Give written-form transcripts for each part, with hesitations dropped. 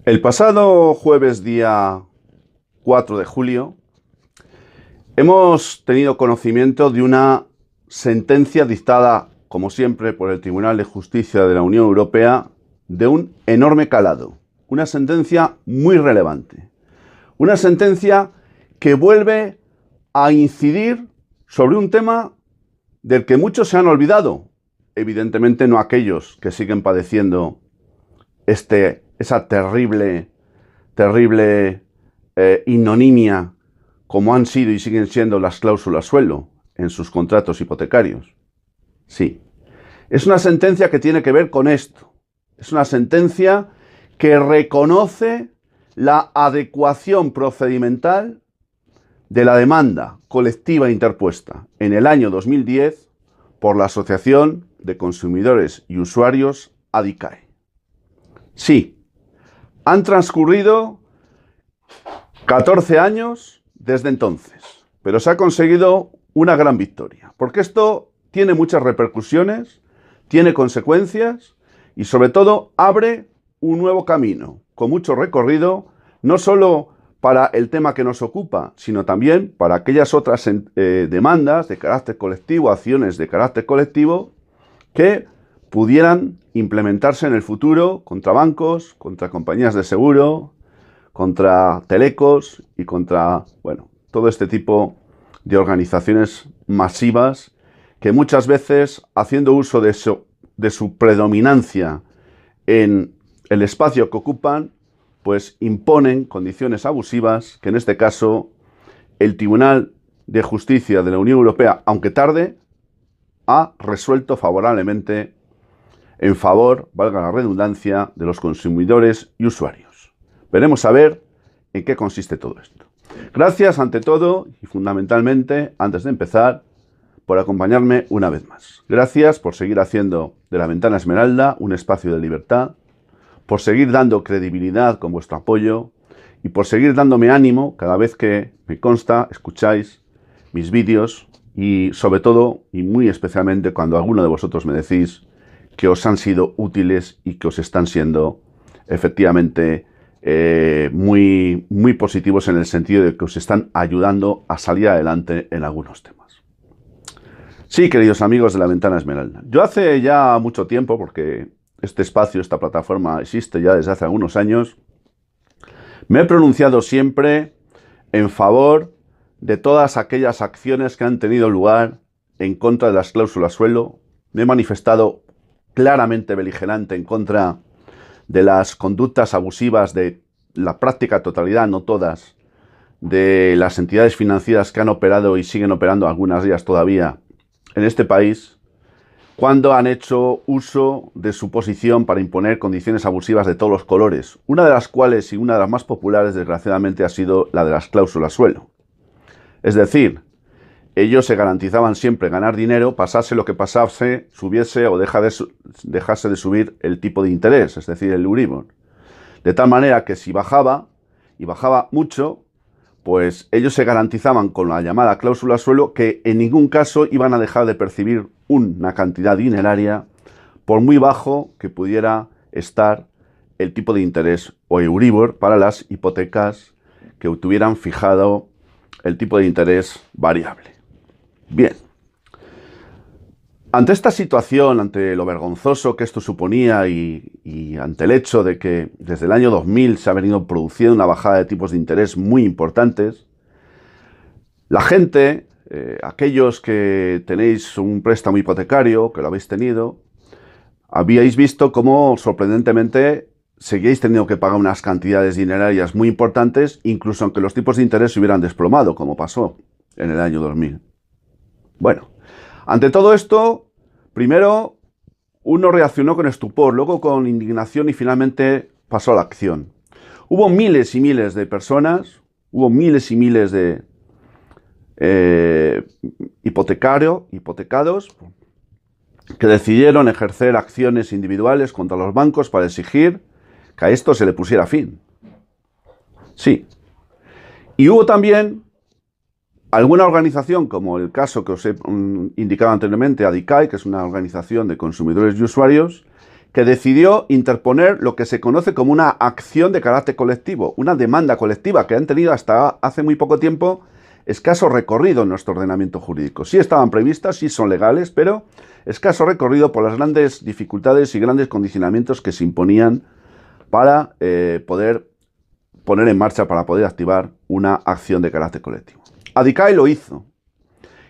El pasado jueves, día 4 de julio, hemos tenido conocimiento de una sentencia dictada, como siempre, por el Tribunal de Justicia de la Unión Europea, de un enorme calado. Una sentencia muy relevante. Una sentencia que vuelve a incidir sobre un tema del que muchos se han olvidado. Evidentemente no aquellos que siguen padeciendo esa terrible ignominia como han sido y siguen siendo las cláusulas suelo en sus contratos hipotecarios. Sí, es una sentencia que tiene que ver con esto. Es una sentencia que reconoce la adecuación procedimental de la demanda colectiva interpuesta en el año 2010 por la Asociación de Consumidores y Usuarios ADICAE. Sí, han transcurrido 14 años desde entonces, pero se ha conseguido una gran victoria, porque esto tiene muchas repercusiones, tiene consecuencias y sobre todo abre un nuevo camino, con mucho recorrido, no solo para el tema que nos ocupa, sino también para aquellas otras demandas de carácter colectivo, acciones de carácter colectivo, que pudieran implementarse en el futuro contra bancos, contra compañías de seguro, contra telecos y contra, todo este tipo de organizaciones masivas que muchas veces, haciendo uso de su predominancia en el espacio que ocupan, pues imponen condiciones abusivas que en este caso el Tribunal de Justicia de la Unión Europea, aunque tarde, ha resuelto favorablemente en favor, valga la redundancia, de los consumidores y usuarios. Veremos a ver en qué consiste todo esto. Gracias ante todo y fundamentalmente, antes de empezar, por acompañarme una vez más. Gracias por seguir haciendo de La Ventana Esmeralda un espacio de libertad, por seguir dando credibilidad con vuestro apoyo y por seguir dándome ánimo cada vez que me consta escucháis mis vídeos y sobre todo y muy especialmente cuando alguno de vosotros me decís que os han sido útiles y que os están siendo efectivamente muy positivos en el sentido de que os están ayudando a salir adelante en algunos temas. Sí, queridos amigos de La Ventana Esmeralda, yo hace ya mucho tiempo, porque este espacio, esta plataforma existe ya desde hace algunos años, me he pronunciado siempre en favor de todas aquellas acciones que han tenido lugar en contra de las cláusulas suelo. Me he manifestado claramente beligerante en contra de las conductas abusivas de la práctica totalidad, no todas, de las entidades financieras que han operado y siguen operando, algunas de ellas todavía, en este país, cuando han hecho uso de su posición para imponer condiciones abusivas de todos los colores, una de las cuales y una de las más populares, desgraciadamente, ha sido la de las cláusulas suelo. Es decir, ellos se garantizaban siempre ganar dinero, pasase lo que pasase, subiese o dejase de subir el tipo de interés, es decir, el Euribor. De tal manera que si bajaba, y bajaba mucho, pues ellos se garantizaban con la llamada cláusula suelo que en ningún caso iban a dejar de percibir una cantidad dineraria por muy bajo que pudiera estar el tipo de interés o Euribor para las hipotecas que tuvieran fijado el tipo de interés variable. Bien, ante esta situación, ante lo vergonzoso que esto suponía y ante el hecho de que desde el año 2000 se ha venido produciendo una bajada de tipos de interés muy importantes, la gente, aquellos que tenéis un préstamo hipotecario, que lo habéis tenido, habíais visto cómo sorprendentemente seguíais teniendo que pagar unas cantidades dinerarias muy importantes, incluso aunque los tipos de interés se hubieran desplomado, como pasó en el año 2000. Bueno, ante todo esto, primero uno reaccionó con estupor, luego con indignación y finalmente pasó a la acción. Hubo miles y miles de personas, hubo miles y miles de hipotecados que decidieron ejercer acciones individuales contra los bancos para exigir que a esto se le pusiera fin. Sí. Y hubo también alguna organización, como el caso que os he indicado anteriormente, ADICAE, que es una organización de consumidores y usuarios, que decidió interponer lo que se conoce como una acción de carácter colectivo, una demanda colectiva que han tenido hasta hace muy poco tiempo escaso recorrido en nuestro ordenamiento jurídico. Sí estaban previstas, sí son legales, pero escaso recorrido por las grandes dificultades y grandes condicionamientos que se imponían para poder poner en marcha, para poder activar una acción de carácter colectivo. ADICAE lo hizo.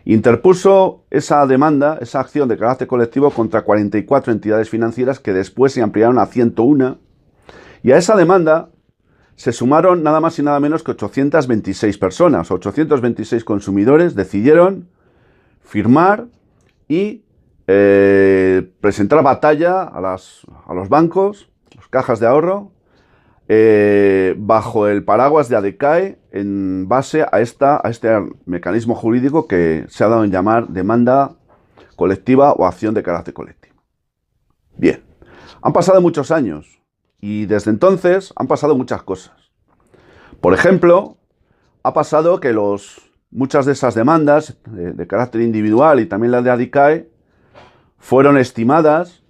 Interpuso esa demanda, esa acción de carácter colectivo contra 44 entidades financieras que después se ampliaron a 101, y a esa demanda se sumaron nada más y nada menos que 826 personas, 826 consumidores decidieron firmar y presentar batalla a los bancos, las cajas de ahorro, bajo el paraguas de ADICAE en base a este mecanismo jurídico que se ha dado en llamar demanda colectiva o acción de carácter colectivo. Bien, han pasado muchos años y desde entonces han pasado muchas cosas. Por ejemplo, ha pasado que muchas de esas demandas de carácter individual y también las de ADICAE fueron estimadas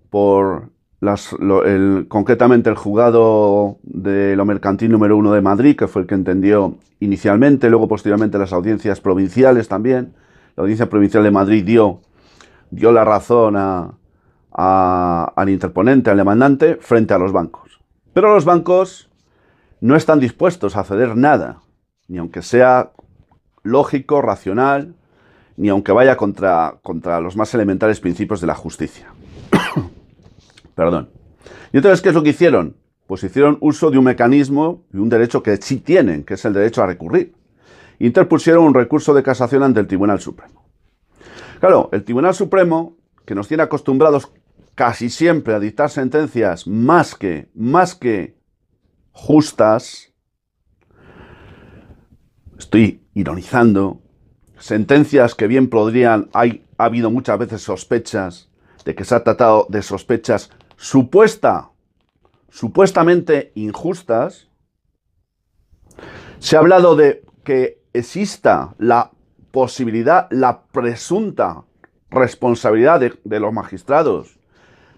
por concretamente el juzgado de lo mercantil número 1 de Madrid, que fue el que entendió inicialmente, luego posteriormente las audiencias provinciales también. La audiencia provincial de Madrid dio la razón al interponente, al demandante, frente a los bancos. Pero los bancos no están dispuestos a ceder nada, ni aunque sea lógico, racional, ni aunque vaya contra los más elementales principios de la justicia. Perdón. ¿Y entonces qué es lo que hicieron? Pues hicieron uso de un mecanismo y un derecho que sí tienen, que es el derecho a recurrir. Interpusieron un recurso de casación ante el Tribunal Supremo. Claro, el Tribunal Supremo, que nos tiene acostumbrados casi siempre a dictar sentencias más que justas, estoy ironizando, sentencias que bien podrían, ha habido muchas veces sospechas de que se ha tratado de sospechas supuestamente injustas. Se ha hablado de que exista la posibilidad, la presunta responsabilidad de los magistrados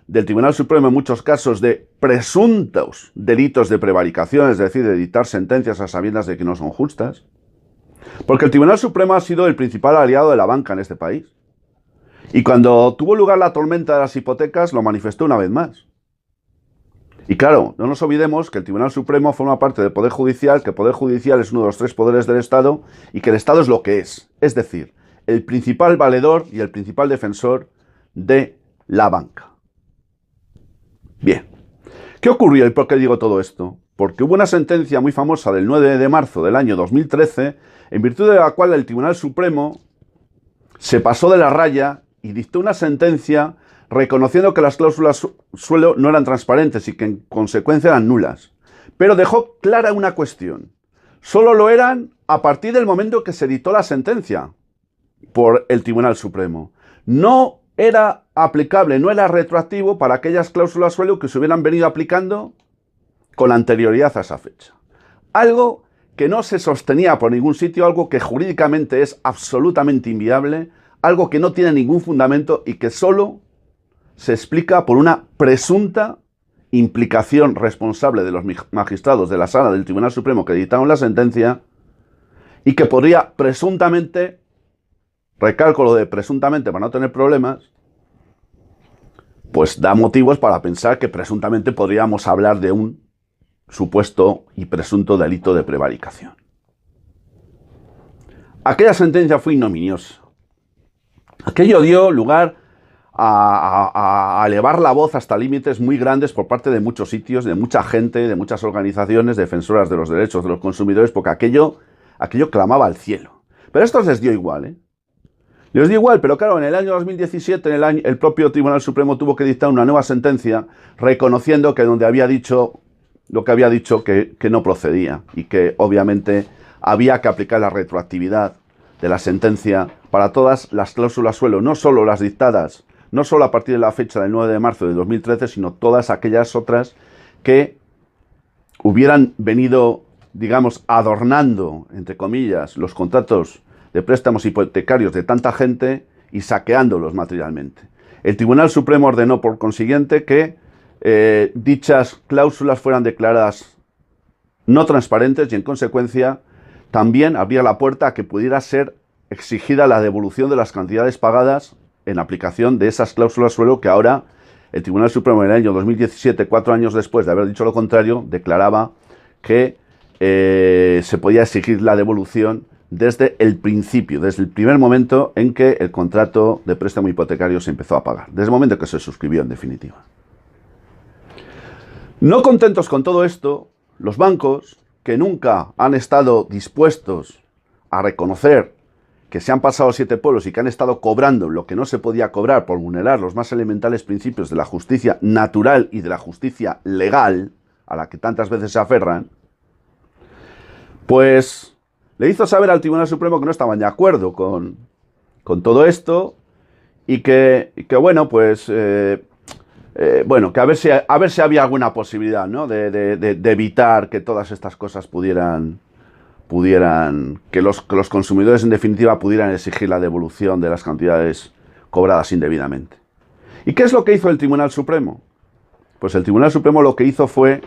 del Tribunal Supremo en muchos casos de presuntos delitos de prevaricación, es decir, de dictar sentencias a sabiendas de que no son justas, porque el Tribunal Supremo ha sido el principal aliado de la banca en este país. Y cuando tuvo lugar la tormenta de las hipotecas, lo manifestó una vez más. Y claro, no nos olvidemos que el Tribunal Supremo forma parte del Poder Judicial, que el Poder Judicial es uno de los 3 poderes del Estado, y que el Estado es lo que es decir, el principal valedor y el principal defensor de la banca. Bien, ¿qué ocurrió y por qué digo todo esto? Porque hubo una sentencia muy famosa del 9 de marzo del año 2013, en virtud de la cual el Tribunal Supremo se pasó de la raya y dictó una sentencia reconociendo que las cláusulas suelo no eran transparentes y que en consecuencia eran nulas. Pero dejó clara una cuestión. Solo lo eran a partir del momento que se dictó la sentencia por el Tribunal Supremo. No era aplicable, no era retroactivo para aquellas cláusulas suelo que se hubieran venido aplicando con anterioridad a esa fecha. Algo que no se sostenía por ningún sitio, algo que jurídicamente es absolutamente inviable, algo que no tiene ningún fundamento y que solo se explica por una presunta implicación responsable de los magistrados de la Sala del Tribunal Supremo que dictaron la sentencia y que podría presuntamente, recalco lo de presuntamente para no tener problemas, pues da motivos para pensar que presuntamente podríamos hablar de un supuesto y presunto delito de prevaricación. Aquella sentencia fue ignominiosa. Aquello dio lugar a elevar la voz hasta límites muy grandes por parte de muchos sitios, de mucha gente, de muchas organizaciones defensoras de los derechos de los consumidores, porque aquello clamaba al cielo. Pero a estos les dio igual, ¿eh? Les dio igual, pero claro, en el año 2017 el propio Tribunal Supremo tuvo que dictar una nueva sentencia reconociendo que donde había dicho lo que había dicho que no procedía y que obviamente había que aplicar la retroactividad de la sentencia para todas las cláusulas suelo, no solo las dictadas, no solo a partir de la fecha del 9 de marzo de 2013, sino todas aquellas otras que hubieran venido, digamos, adornando, entre comillas, los contratos de préstamos hipotecarios de tanta gente y saqueándolos materialmente. El Tribunal Supremo ordenó, por consiguiente, que dichas cláusulas fueran declaradas no transparentes y, en consecuencia, también abría la puerta a que pudiera ser exigida la devolución de las cantidades pagadas en aplicación de esas cláusulas suelo que ahora el Tribunal Supremo en el año 2017, 4 años después de haber dicho lo contrario, declaraba que se podía exigir la devolución desde el principio, desde el primer momento en que el contrato de préstamo hipotecario se empezó a pagar, desde el momento que se suscribió en definitiva. No contentos con todo esto, los bancos, que nunca han estado dispuestos a reconocer que se han pasado 7 pueblos y que han estado cobrando lo que no se podía cobrar por vulnerar los más elementales principios de la justicia natural y de la justicia legal, a la que tantas veces se aferran, pues le hizo saber al Tribunal Supremo que no estaban de acuerdo con todo esto y que bueno, pues bueno, que a ver si había alguna posibilidad, ¿no? de evitar que todas estas cosas pudieran que los consumidores en definitiva pudieran exigir la devolución de las cantidades cobradas indebidamente. ¿Y qué es lo que hizo el Tribunal Supremo? Pues el Tribunal Supremo lo que hizo fue,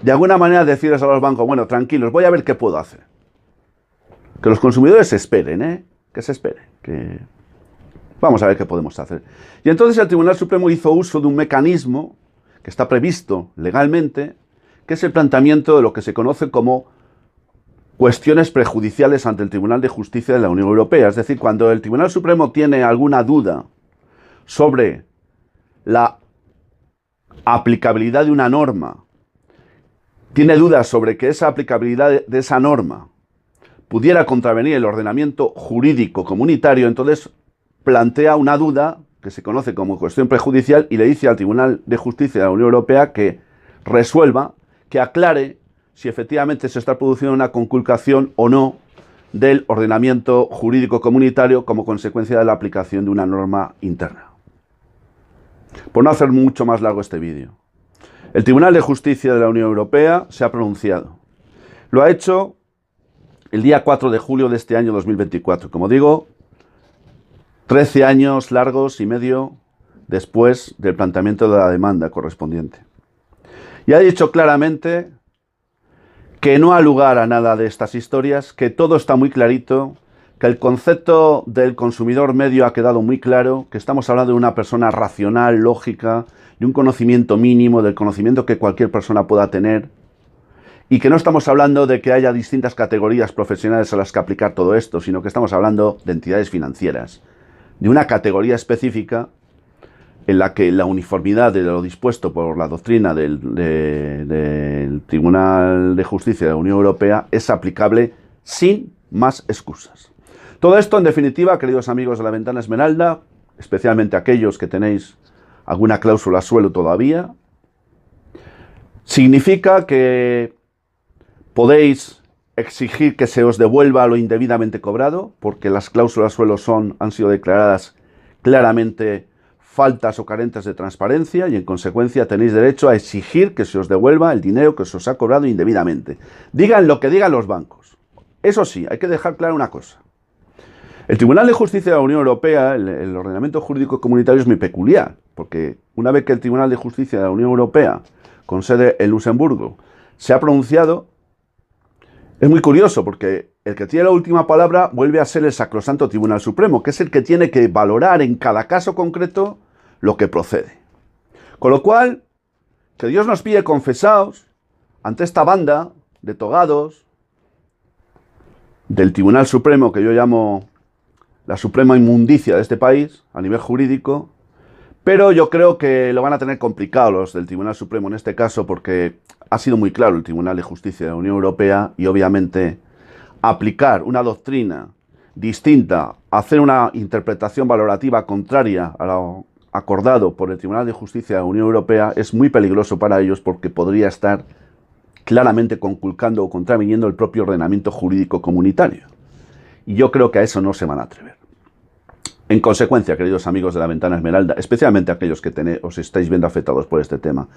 de alguna manera, decirles a los bancos, bueno, tranquilos, voy a ver qué puedo hacer. Que los consumidores se esperen, que se esperen, que vamos a ver qué podemos hacer. Y entonces el Tribunal Supremo hizo uso de un mecanismo que está previsto legalmente, que es el planteamiento de lo que se conoce como cuestiones prejudiciales ante el Tribunal de Justicia de la Unión Europea. Es decir, cuando el Tribunal Supremo tiene alguna duda sobre la aplicabilidad de una norma, tiene dudas sobre que esa aplicabilidad de esa norma pudiera contravenir el ordenamiento jurídico comunitario, entonces plantea una duda que se conoce como cuestión prejudicial y le dice al Tribunal de Justicia de la Unión Europea que resuelva, que aclare si efectivamente se está produciendo una conculcación o no del ordenamiento jurídico comunitario como consecuencia de la aplicación de una norma interna. Por no hacer mucho más largo este vídeo, el Tribunal de Justicia de la Unión Europea se ha pronunciado. Lo ha hecho el día 4 de julio de este año 2024. Como digo, 13 años largos y medio después del planteamiento de la demanda correspondiente. Y ha dicho claramente que no ha lugar a nada de estas historias, que todo está muy clarito, que el concepto del consumidor medio ha quedado muy claro, que estamos hablando de una persona racional, lógica, de un conocimiento mínimo, del conocimiento que cualquier persona pueda tener, y que no estamos hablando de que haya distintas categorías profesionales a las que aplicar todo esto, sino que estamos hablando de entidades financieras, de una categoría específica en la que la uniformidad de lo dispuesto por la doctrina del Tribunal de Justicia de la Unión Europea es aplicable sin más excusas. Todo esto, en definitiva, queridos amigos de la Ventana Esmeralda, especialmente aquellos que tenéis alguna cláusula suelo todavía, significa que podéis exigir que se os devuelva lo indebidamente cobrado, porque las cláusulas suelo han sido declaradas claramente faltas o carentes de transparencia y en consecuencia tenéis derecho a exigir que se os devuelva el dinero que se os ha cobrado indebidamente. Digan lo que digan los bancos. Eso sí, hay que dejar clara una cosa. El Tribunal de Justicia de la Unión Europea, el ordenamiento jurídico comunitario es muy peculiar, porque una vez que el Tribunal de Justicia de la Unión Europea, con sede en Luxemburgo, se ha pronunciado, es muy curioso porque el que tiene la última palabra vuelve a ser el Sacrosanto Tribunal Supremo, que es el que tiene que valorar en cada caso concreto lo que procede. Con lo cual, que Dios nos pide confesaos ante esta banda de togados del Tribunal Supremo, que yo llamo la suprema inmundicia de este país a nivel jurídico, pero yo creo que lo van a tener complicado los del Tribunal Supremo en este caso porque ha sido muy claro el Tribunal de Justicia de la Unión Europea y obviamente aplicar una doctrina distinta, hacer una interpretación valorativa contraria a lo acordado por el Tribunal de Justicia de la Unión Europea es muy peligroso para ellos porque podría estar claramente conculcando o contraviniendo el propio ordenamiento jurídico comunitario. Y yo creo que a eso no se van a atrever. En consecuencia, queridos amigos de la Ventana Esmeralda, especialmente aquellos que os estáis viendo afectados por este tema,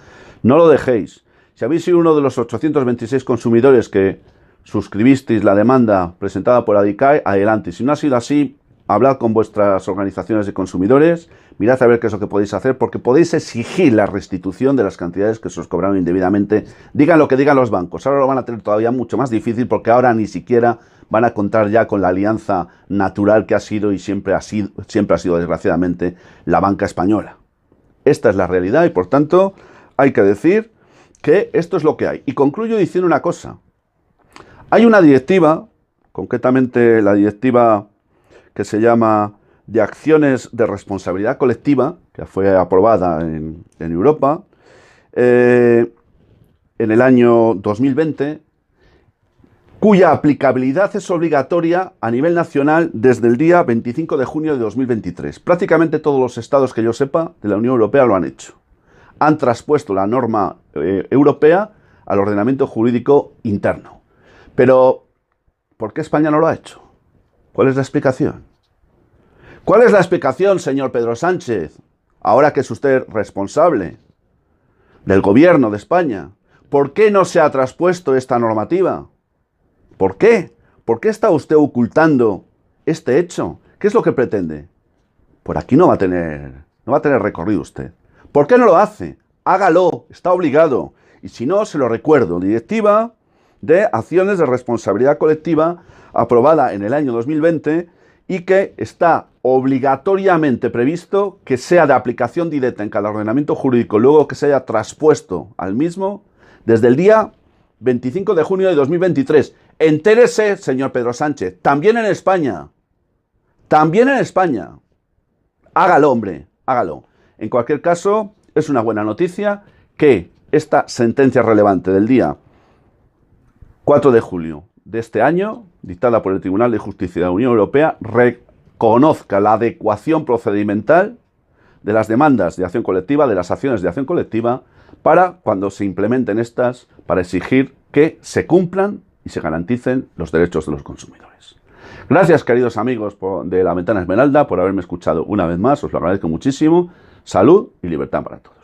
no lo dejéis. Si habéis sido uno de los 826 consumidores que suscribisteis la demanda presentada por ADICAE, adelante. Si no ha sido así, hablad con vuestras organizaciones de consumidores, mirad a ver qué es lo que podéis hacer, porque podéis exigir la restitución de las cantidades que se os cobraron indebidamente. Digan lo que digan los bancos, ahora lo van a tener todavía mucho más difícil, porque ahora ni siquiera van a contar ya con la alianza natural que ha sido y siempre ha sido desgraciadamente la banca española. Esta es la realidad y por tanto hay que decir que esto es lo que hay. Y concluyo diciendo una cosa. Hay una directiva, concretamente la directiva que se llama de acciones de responsabilidad colectiva, que fue aprobada en Europa en el año 2020, cuya aplicabilidad es obligatoria a nivel nacional desde el día 25 de junio de 2023. Prácticamente todos los estados que yo sepa de la Unión Europea lo han hecho. Han traspuesto la norma europea al ordenamiento jurídico interno. Pero, ¿por qué España no lo ha hecho? ¿Cuál es la explicación? ¿Cuál es la explicación, señor Pedro Sánchez, ahora que es usted responsable del gobierno de España? ¿Por qué no se ha traspuesto esta normativa? ¿Por qué? ¿Por qué está usted ocultando este hecho? ¿Qué es lo que pretende? Por aquí no va a tener recorrido usted. ¿Por qué no lo hace? Hágalo, está obligado. Y si no, se lo recuerdo, Directiva de Acciones de Responsabilidad Colectiva aprobada en el año 2020 y que está obligatoriamente previsto que sea de aplicación directa en cada ordenamiento jurídico, luego que se haya traspuesto al mismo desde el día 25 de junio de 2023. Entérese, señor Pedro Sánchez, también en España. También en España. Hágalo, hombre, hágalo. En cualquier caso, es una buena noticia que esta sentencia relevante del día 4 de julio de este año, dictada por el Tribunal de Justicia de la Unión Europea, reconozca la adecuación procedimental de las demandas de acción colectiva, de las acciones de acción colectiva, para cuando se implementen estas, para exigir que se cumplan y se garanticen los derechos de los consumidores. Gracias, queridos amigos de La Ventana Esmeralda, por haberme escuchado una vez más, os lo agradezco muchísimo. Salud y libertad para todos.